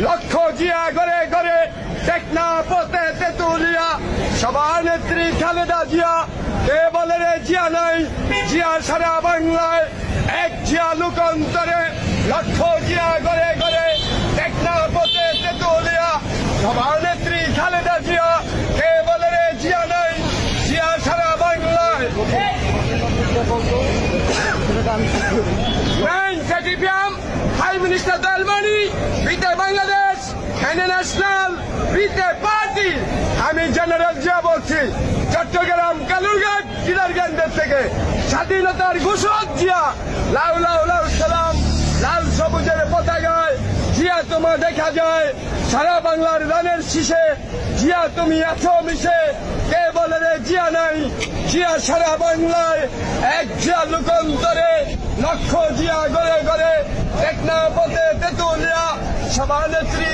লক্ষ জিয়া ঘরে ঘরে টেকনাফতে তেতুলিয়া সভানেত্রী খালেদা জিয়া কে বলে রে জিয়া নাই জিয়া সারা বাংলায় এক জিয়া লোকান্তরে লক্ষ জিয়া ঘরে ঘরে টেকনাফতে তেতুলিয়া সভানেত্রী খালেদা জিয়া কে বলে রে জিয়া নাই জিয়া সারা বাংলায় Prime Minister Dalmani, Vite Bangladesh, national ভিতে পার্টি আমি জেনারেল জিয়া বলছি চট্টগ্রাম কালুরঘাট কিলারগঞ্জের থেকে স্বাধীনতার ঘোষক জিয়া লাউ লাউ লাউ সালাম লাল সবুজের পতাকায় জিয়া তোমা দেখা যায় সারা বাংলার রানের শীষে জিয়া তুমি আছো মিশে কে বলে রে জিয়া নাই জিয়া সারা বাংলায় এক জিয়া লোকান্তরে লক্ষ জিয়া ঘরে ঘরে টেকনাফতে তেতুলিয়া সভানেত্রী